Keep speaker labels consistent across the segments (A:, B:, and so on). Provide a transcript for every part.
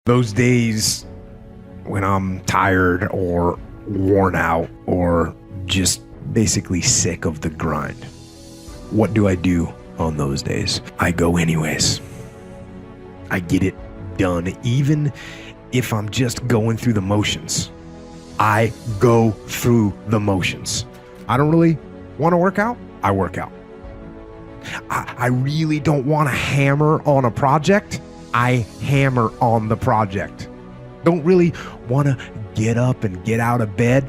A: Those days when I'm tired or worn out or just basically sick of the grind, what do I do on those days? I go anyways. I get it done, even if I'm just going through the motions. I go through the motions. I don't really want to work out. I work out. I really don't want to hammer on a project. I hammer on the project. Don't really want to get up and get out of bed.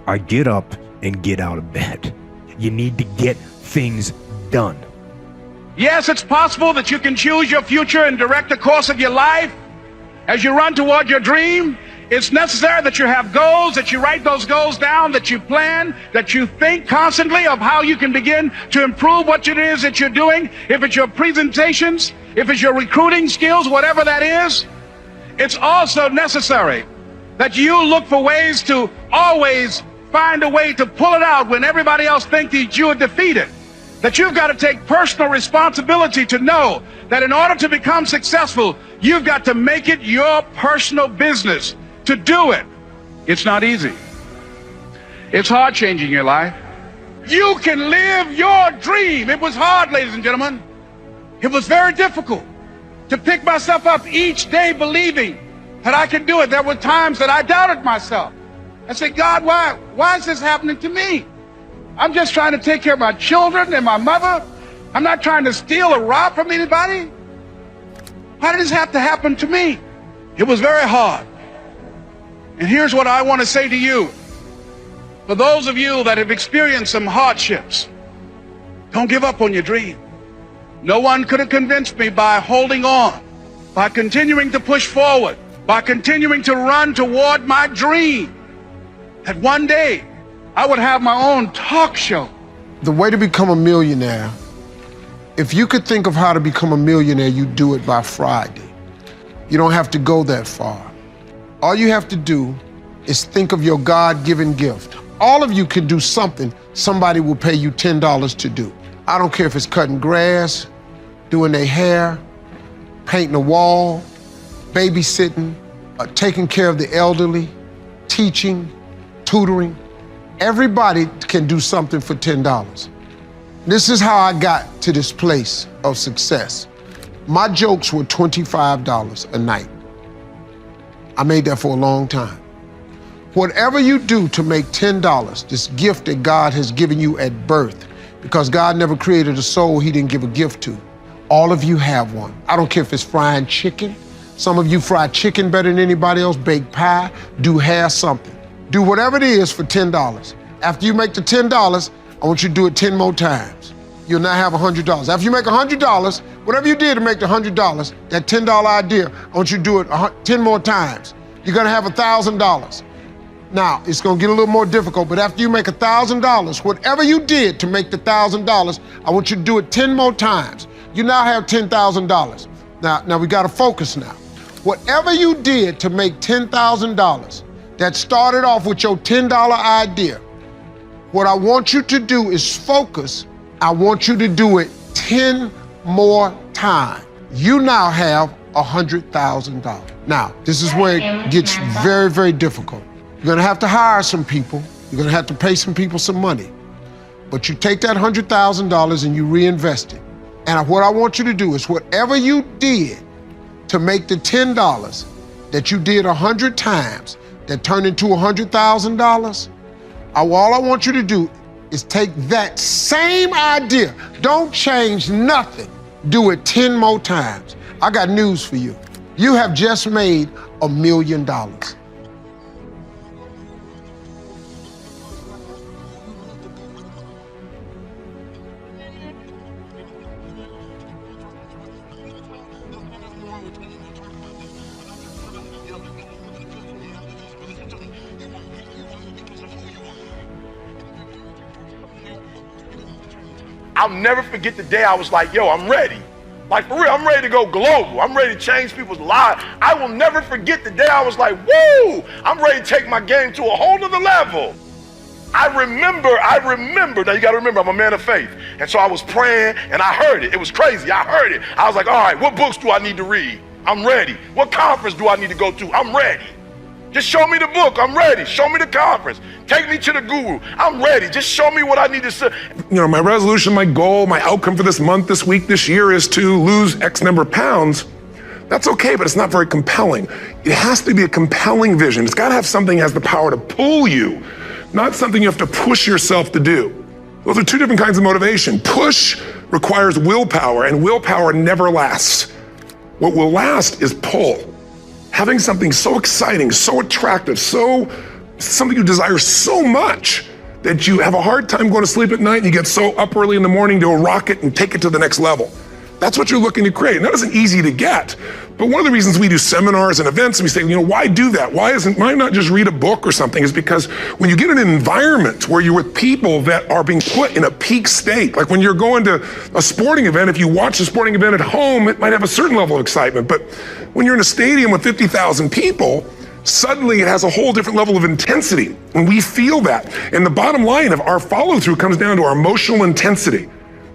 A: I get up and get out of bed. You need to get things done.
B: Yes, it's possible that you can choose your future and direct the course of your life as you run toward your dream. It's necessary that you have goals, that you write those goals down, that you plan, that you think constantly of how you can begin to improve what it is that you're doing. If it's your presentations, if it's your recruiting skills, whatever that is, it's also necessary that you look for ways to always find a way to pull it out when everybody else thinks that you are defeated. That you've got to take personal responsibility to know that in order to become successful, you've got to make it your personal business to do it. It's not easy. It's hard changing your life. You can live your dream. It was hard, ladies and gentlemen. It was very difficult to pick myself up each day believing that I could do it. There were times that I doubted myself. I said, God, why is this happening to me? I'm just trying to take care of my children and my mother. I'm not trying to steal or rob from anybody. Why did this have to happen to me? It was very hard. And here's what I want to say to you. For those of you that have experienced some hardships, don't give up on your dream. No one could have convinced me by holding on, by continuing to push forward, by continuing to run toward my dream, that one day I would have my own talk show.
C: The way to become a millionaire, if you could think of how to become a millionaire, you do it by Friday. You don't have to go that far. All you have to do is think of your God-given gift. All of you can do something somebody will pay you $10 to do. I don't care if it's cutting grass, doing their hair, painting a wall, babysitting, taking care of the elderly, teaching, tutoring. Everybody can do something for $10. This is how I got to this place of success. My jokes were $25 a night. I made that for a long time. Whatever you do to make $10, this gift that God has given you at birth, because God never created a soul he didn't give a gift to. All of you have one. I don't care if it's frying chicken. Some of you fry chicken better than anybody else, bake pie, do hair, something. Do whatever it is for $10. After you make the $10, I want you to do it 10 more times. You'll now have $100. After you make $100, whatever you did to make the $100, that $10 idea, I want you to do it 10 more times. You're gonna have $1,000. Now, it's gonna get a little more difficult, but after you make $1,000, whatever you did to make the $1,000, I want you to do it 10 more times. You now have $10,000. Now we gotta focus now. Whatever you did to make $10,000 that started off with your $10 idea, what I want you to do is focus. I want you to do it 10 more times. You now have $100,000. Now, this is where it gets very, very difficult. You're gonna have to hire some people. You're gonna have to pay some people some money. But you take that $100,000 and you reinvest it. And what I want you to do is whatever you did to make the $10 that you did 100 times that turned into $100,000, all I want you to do is take that same idea. Don't change nothing. Do it 10 more times. I got news for you. You have just made $1 million.
D: I'll never forget the day I was like, yo, I'm ready. Like, for real, I'm ready to go global. I'm ready to change people's lives. I will never forget the day I was like, woo, I'm ready to take my game to a whole nother level. I remember, now you gotta remember, I'm a man of faith. And so I was praying and I heard it. It was crazy, I heard it. I was like, all right, what books do I need to read? I'm ready. What conference do I need to go to? I'm ready. Just show me the book. I'm ready. Show me the conference. Take me to the guru. I'm ready. Just show me what I need to say.
E: You know, my resolution, my goal, my outcome for this month, this week, this year is to lose X number of pounds. That's okay, but it's not very compelling. It has to be a compelling vision. It's got to have something that has the power to pull you, not something you have to push yourself to do. Those are two different kinds of motivation. Push requires willpower, and willpower never lasts. What will last is pull. Having something so exciting, so attractive, something you desire so much that you have a hard time going to sleep at night and you get so up early in the morning to rock it and take it to the next level. That's what you're looking to create. And that isn't easy to get. But one of the reasons we do seminars and events and we say, you know, why do that? Why not just read a book or something? Is because when you get in an environment where you're with people that are being put in a peak state, like when you're going to a sporting event, if you watch a sporting event at home, it might have a certain level of excitement. But when you're in a stadium with 50,000 people, suddenly it has a whole different level of intensity. And we feel that. And the bottom line of our follow-through comes down to our emotional intensity.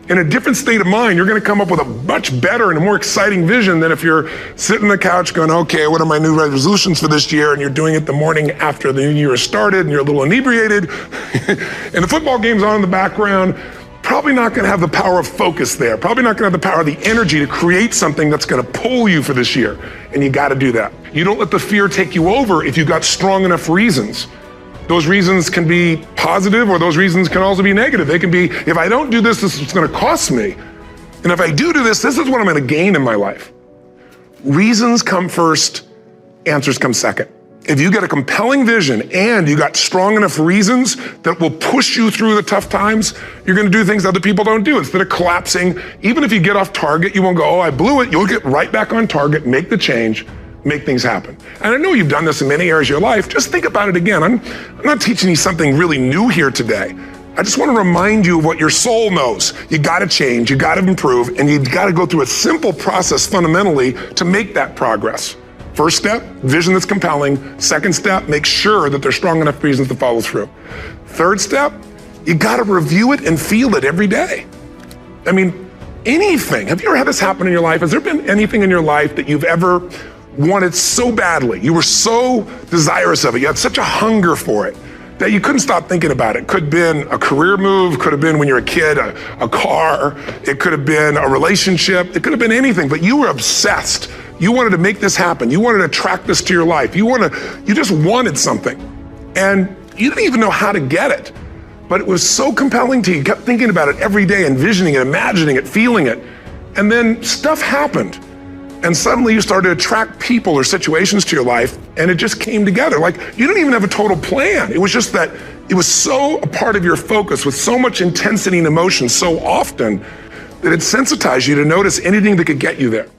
E: In a different state of mind, you're going to come up with a much better and a more exciting vision than if you're sitting on the couch going, okay, what are my new resolutions for this year? And you're doing it the morning after the new year has started and you're a little inebriated and the football game's on in the background. Probably not going to have the power of focus there. Probably not going to have the power of the energy to create something that's going to pull you for this year. And you got to do that. You don't let the fear take you over if you've got strong enough reasons. Those reasons can be positive or those reasons can also be negative. They can be, if I don't do this, this is what's going to cost me. And if I do this, this is what I'm going to gain in my life. Reasons come first, answers come second. If you get a compelling vision and you got strong enough reasons that will push you through the tough times, you're going to do things other people don't do. Instead of collapsing, even if you get off target, you won't go, oh, I blew it. You'll get right back on target, make the change, make things happen. And I know you've done this in many areas of your life. Just think about it again. I'm not teaching you something really new here today. I just want to remind you of what your soul knows. You got to change, you got to improve, and you got to go through a simple process fundamentally to make that progress. First step, vision that's compelling. Second step, make sure that there's strong enough reasons to follow through. Third step, you got to review it and feel it every day. I mean, anything. Have you ever had this happen in your life? Has there been anything in your life that you've ever wanted so badly? You were so desirous of it. You had such a hunger for it that you couldn't stop thinking about it. Could have been a career move, could have been when you were a kid, a car, it could have been a relationship, it could have been anything, but you were obsessed. You wanted to make this happen. You wanted to attract this to your life. You just wanted something. And you didn't even know how to get it, but it was so compelling to you. You kept thinking about it every day, envisioning it, imagining it, feeling it. And then stuff happened. And suddenly you started to attract people or situations to your life, and it just came together. Like, you didn't even have a total plan. It was just that it was so a part of your focus with so much intensity and emotion so often that it sensitized you to notice anything that could get you there.